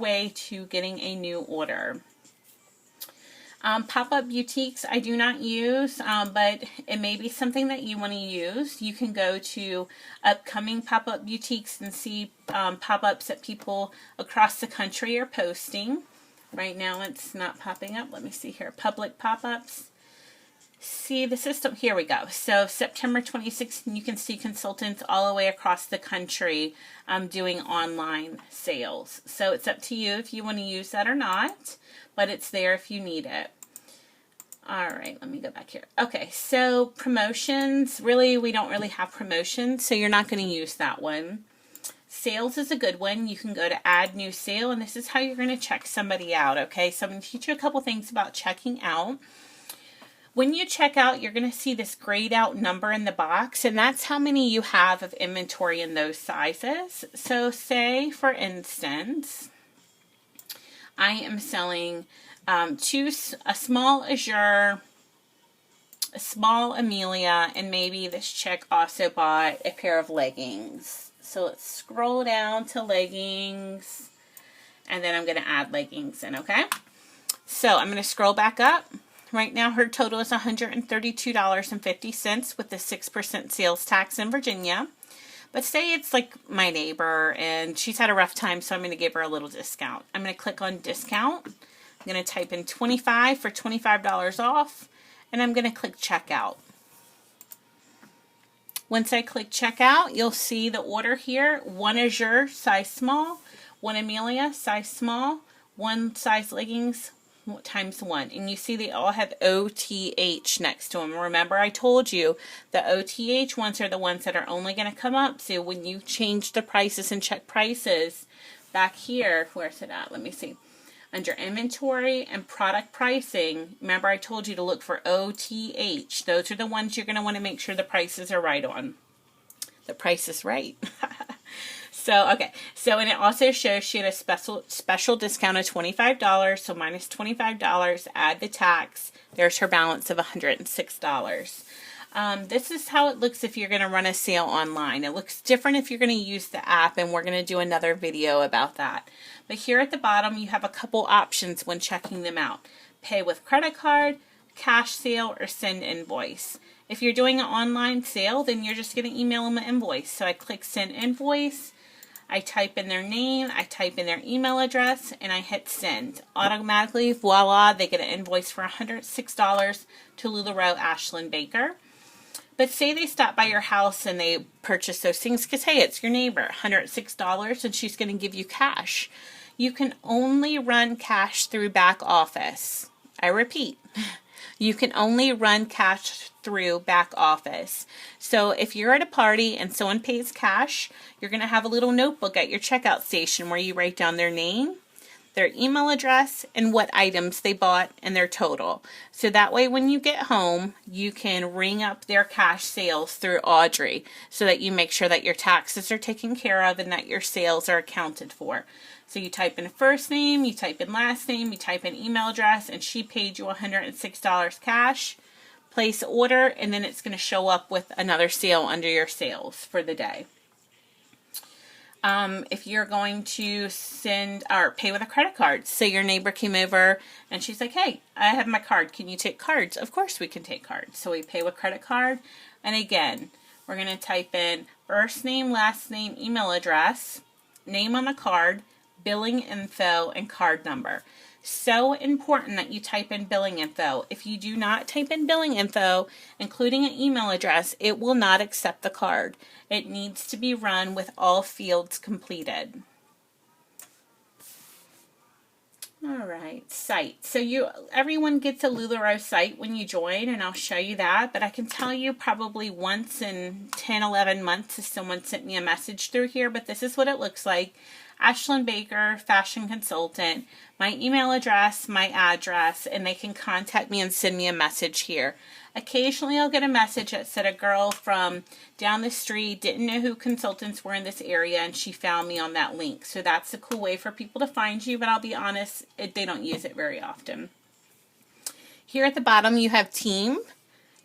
way to getting a new order. Pop-up boutiques I do not use, but it may be something that you want to use. You can go to upcoming pop-up boutiques and see pop-ups that people across the country are posting. Right now it's not popping up. Let me see here. Public pop-ups. See the system. Here we go. So September 26th, you can see consultants all the way across the country doing online sales. So it's up to you if you want to use that or not, but it's there if you need it. All right, let me go back here. Okay, so promotions. Really, we don't really have promotions, so you're not going to use that one. Sales is a good one. You can go to add new sale, and this is how you're going to check somebody out, okay? So I'm going to teach you a couple things about checking out. When you check out, you're going to see this grayed out number in the box, and that's how many you have of inventory in those sizes. So say, for instance, I am selling a small Azure, a small Amelia, and maybe this chick also bought a pair of leggings. So let's scroll down to leggings, and then I'm going to add leggings in, okay? So I'm going to scroll back up. Right now, her total is $132.50 with the 6% sales tax in Virginia. But say it's like my neighbor and she's had a rough time, so I'm going to give her a little discount. I'm going to click on discount. I'm going to type in 25 for $25 off, and I'm going to click checkout. Once I click checkout, you'll see the order here. One Azure, size small. One Amelia, size small. One size leggings, times 1, and you see they all have OTH next to them. Remember, I told you the OTH ones are the ones that are only going to come up. So when you change the prices and check prices back here, where's it at? Let me see. Under inventory and product pricing, remember I told you to look for OTH. Those are the ones you're going to want to make sure the prices are right on. The price is right. So, okay, so, and it also shows she had a special discount of $25, so minus $25, add the tax, there's her balance of $106. This is how it looks if you're going to run a sale online. It looks different if you're going to use the app, and we're going to do another video about that. But here at the bottom, you have a couple options when checking them out. Pay with credit card, cash sale, or send invoice. If you're doing an online sale, then you're just going to email them an invoice. So I click send invoice. I type in their name, I type in their email address, and I hit send. Automatically, voila, they get an invoice for $106 to LuLaRoe Ashlynn Baker. But say they stop by your house and they purchase those things, because hey, it's your neighbor, $106, and she's going to give you cash. You can only run cash through back office. I repeat, you can only run cash through back office. So if you're at a party and someone pays cash, you're going to have a little notebook at your checkout station where you write down their name, their email address, and what items they bought and their total. So that way when you get home, you can ring up their cash sales through Audrey so that you make sure that your taxes are taken care of and that your sales are accounted for. So you type in first name, you type in last name, you type in email address, and she paid you $106 cash. Place order, and then it's going to show up with another sale under your sales for the day. If you're going to send or pay with a credit card, say your neighbor came over and she's like, hey, I have my card. Can you take cards? Of course we can take cards. So we pay with credit card. And again, we're going to type in first name, last name, email address, name on the card, billing info, and card number. So important that you type in billing info. If you do not type in billing info, including an email address, it will not accept the card. It needs to be run with all fields completed. All right, site. So everyone gets a LuLaRoe site when you join, and I'll show you that. But I can tell you probably once in 10, 11 months if someone sent me a message through here, but this is what it looks like. Ashlynn Baker, fashion consultant, my email address, my address, and they can contact me and send me a message here. Occasionally I'll get a message that said a girl from down the street didn't know who consultants were in this area and she found me on that link. So that's a cool way for people to find you, but I'll be honest, they don't use it very often. Here at the bottom you have team,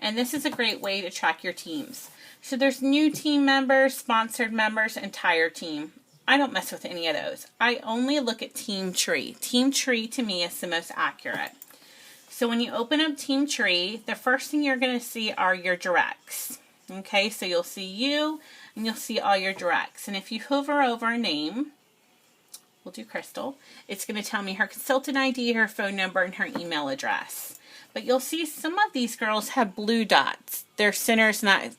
and this is a great way to track your teams. So there's new team members, sponsored members, entire team. I don't mess with any of those. I only look at Team Tree. Team Tree to me is the most accurate. So when you open up Team Tree, the first thing you're going to see are your directs. Okay, so you'll see you and you'll see all your directs. And if you hover over a name, we'll do Crystal, it's going to tell me her consultant ID, her phone number, and her email address. But you'll see some of these girls have blue dots. Their center's not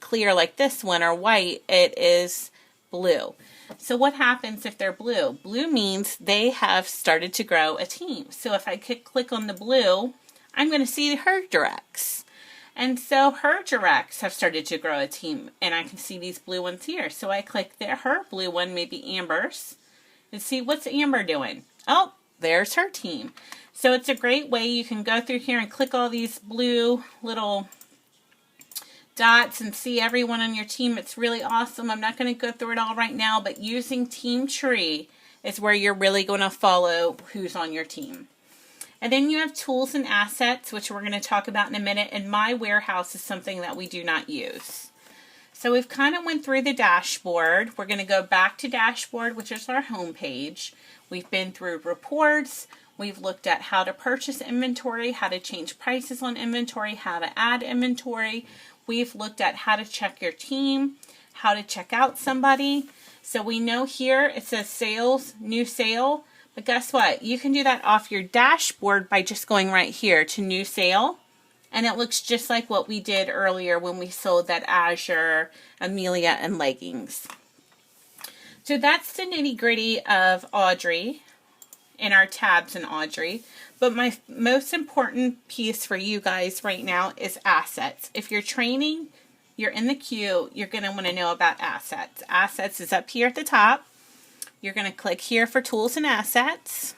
clear like this one or white. It is blue. So what happens if they're blue? Blue means they have started to grow a team. So if I click on the blue, I'm going to see her directs. And so her directs have started to grow a team. And I can see these blue ones here. So I click her blue one, maybe Amber's, and see what's Amber doing. Oh, there's her team. So it's a great way. You can go through here and click all these blue little dots and see everyone on your team. It's really awesome. I'm not going to go through it all right now, but using Team Tree is where you're really going to follow who's on your team. And then you have tools and assets, which we're going to talk about in a minute. And My Warehouse is something that we do not use. So we've kind of went through the dashboard. We're going to go back to dashboard, which is our home page. We've been through reports. We've looked at how to purchase inventory, how to change prices on inventory, how to add inventory. We've looked at how to check your team, how to check out somebody. So we know here it says sales, new sale. But guess what? You can do that off your dashboard by just going right here to new sale. And it looks just like what we did earlier when we sold that Azure, Amelia, and leggings. So that's the nitty gritty of Audrey in our tabs in Audrey. But my most important piece for you guys right now is assets. If you're training, you're in the queue, you're going to want to know about assets. Assets is up here at the top. You're going to click here for tools and assets.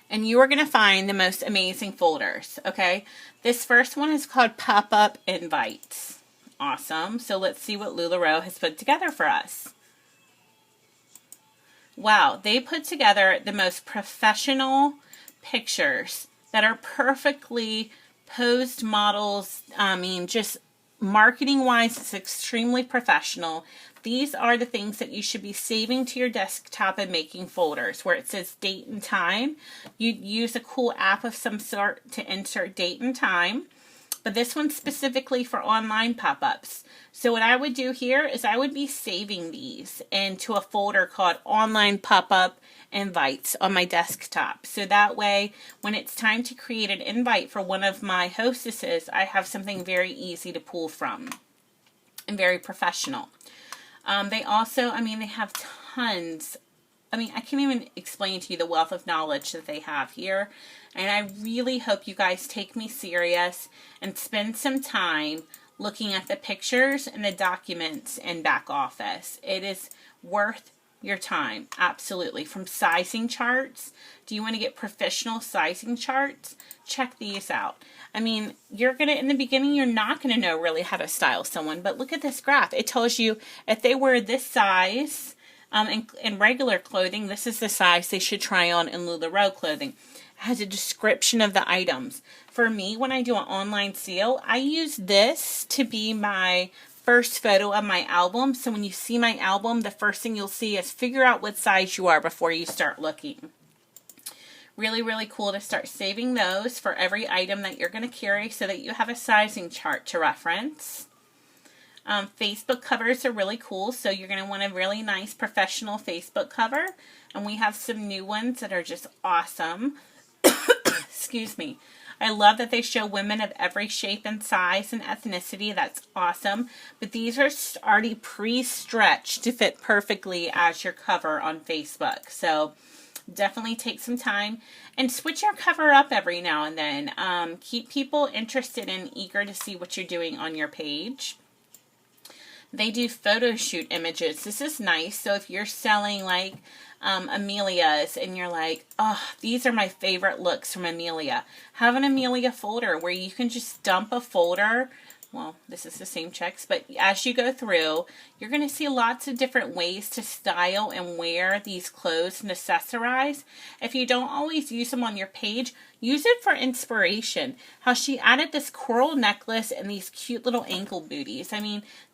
And you are going to find the most amazing folders, okay? This first one is called Pop-Up Invites. Awesome. So let's see what LuLaRoe has put together for us. Wow, they put together the most professional pictures that are perfectly posed models. I mean, just marketing-wise, it's extremely professional. These are the things that you should be saving to your desktop and making folders where it says date and time. You'd use a cool app of some sort to insert date and time. But this one's specifically for online pop-ups. So what I would do here is I would be saving these into a folder called Online Pop-Up Invites on my desktop. So that way, when it's time to create an invite for one of my hostesses, I have something very easy to pull from and very professional. They also, they have tons. I can't even explain to you the wealth of knowledge that they have here. And I really hope you guys take me serious and spend some time looking at the pictures and the documents in back office. It is worth your time, absolutely. From sizing charts, do you want to get professional sizing charts? Check these out. You're going to, in the beginning, you're not going to know really how to style someone, but look at this graph. It tells you if they wear this size in regular clothing, this is the size they should try on in LuLaRoe clothing. It has a description of the items. For me, when I do an online sale, I use this to be my first photo of my album. So when you see my album, the first thing you'll see is figure out what size you are before you start looking. Really, really cool to start saving those for every item that you're going to carry so that you have a sizing chart to reference. Facebook covers are really cool, so you're going to want a really nice professional Facebook cover. And we have some new ones that are just awesome. Excuse me. I love that they show women of every shape and size and ethnicity. That's awesome. But these are already pre-stretched to fit perfectly as your cover on Facebook. So definitely take some time and switch your cover up every now and then. Keep people interested and eager to see what you're doing on your page. They do photo shoot images. This is nice. So if you're selling like Amelia's and you're like, oh, these are my favorite looks from Amelia. Have an Amelia folder where you can just dump a folder. Well, this is the same checks, but as you go through, you're going to see lots of different ways to style and wear these clothes and accessorize. If you don't always use them on your page, use it for inspiration. How she added this coral necklace and these cute little ankle booties.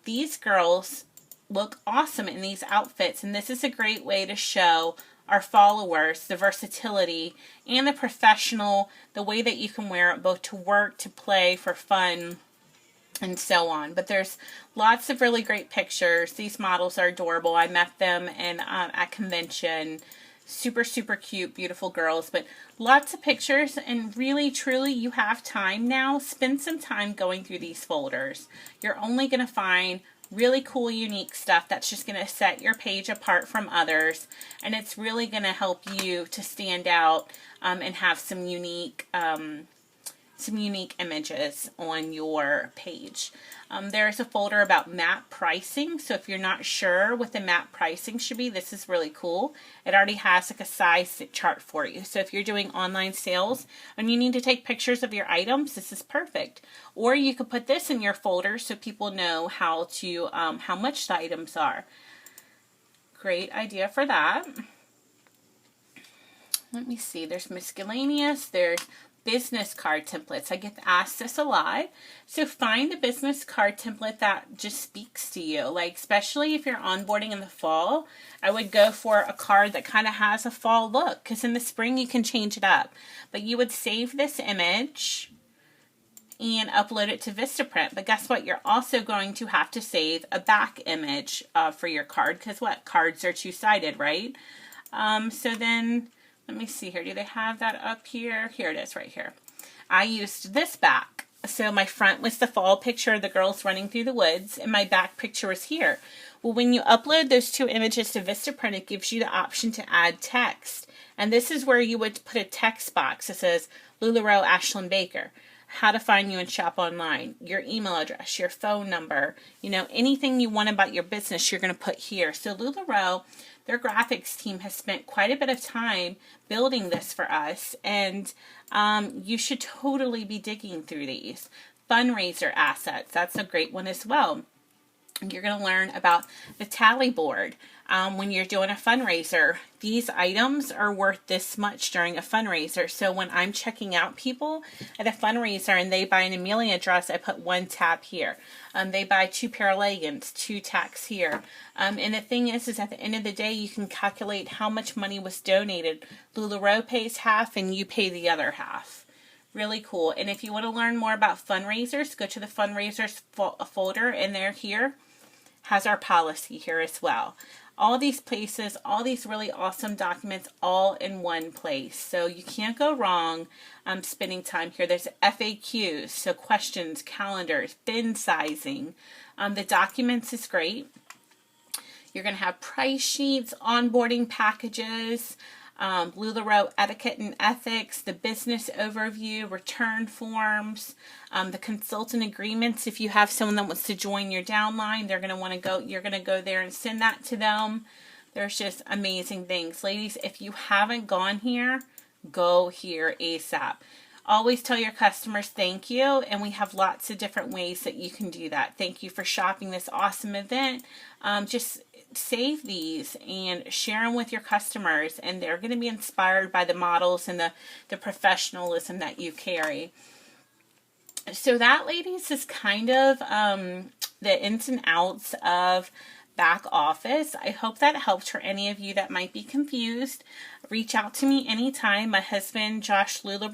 These girls look awesome in these outfits. And this is a great way to show our followers the versatility and the professional, the way that you can wear it both to work, to play, for fun, and so on. But there's lots of really great pictures. These models are adorable. I met them in at convention. Super, super cute, beautiful girls, but lots of pictures, and really, truly, you have time now. Spend some time going through these folders. You're only going to find really cool, unique stuff that's just going to set your page apart from others, and it's really going to help you to stand out and have some unique images on your page. There's a folder about map pricing, so if you're not sure what the map pricing should be, this is really cool. It already has like a size chart for you. So if you're doing online sales and you need to take pictures of your items, this is perfect. Or you could put this in your folder so people know how much the items are. Great idea for that. Let me see, there's miscellaneous, there's business card templates. I get asked this a lot. So find a business card template that just speaks to you. Like, especially if you're onboarding in the fall, I would go for a card that kind of has a fall look, because in the spring you can change it up. But you would save this image and upload it to Vistaprint. But guess what? You're also going to have to save a back image for your card, because what? Cards are two-sided, right? So then, let me see here. Do they have that up here? Here it is right here. I used this back. So my front was the fall picture of the girls running through the woods, and my back picture was here. Well, when you upload those two images to Vistaprint, it gives you the option to add text. And this is where you would put a text box that says, LuLaRoe Ashlynn Baker. How to find you and shop online, your email address, your phone number, you know, anything you want about your business, you're going to put here. So LuLaRoe, their graphics team has spent quite a bit of time building this for us, and you should totally be digging through these. Fundraiser assets, that's a great one as well. You're going to learn about the tally board. When you're doing a fundraiser, these items are worth this much during a fundraiser. So when I'm checking out people at a fundraiser and they buy an Amelia dress, I put one tab here. They buy 2 pair of leggings, 2 tacks here. And the thing is at the end of the day, you can calculate how much money was donated. LuLaRoe pays half and you pay the other half. Really cool. And if you want to learn more about fundraisers, go to the fundraisers folder, and they're here. Has our policy here as well. All these places, all these really awesome documents, all in one place. So you can't go wrong spending time here. There's FAQs, so questions, calendars, bin sizing. The documents is great. You're going to have price sheets, onboarding packages, LuLaRoe etiquette and ethics, the business overview, return forms, the consultant agreements. If you have someone that wants to join your downline, they're going to want to go, you're going to go there and send that to them. There's just amazing things. Ladies, if you haven't gone here, go here ASAP. Always tell your customers thank you, and we have lots of different ways that you can do that. Thank you for shopping this awesome event. Just save these and share them with your customers, and they're going to be inspired by the models and the professionalism that you carry. So that, ladies, is kind of the ins and outs of back office. I hope that helped for any of you that might be confused. Reach out to me anytime. My husband, Josh LuLaRoe,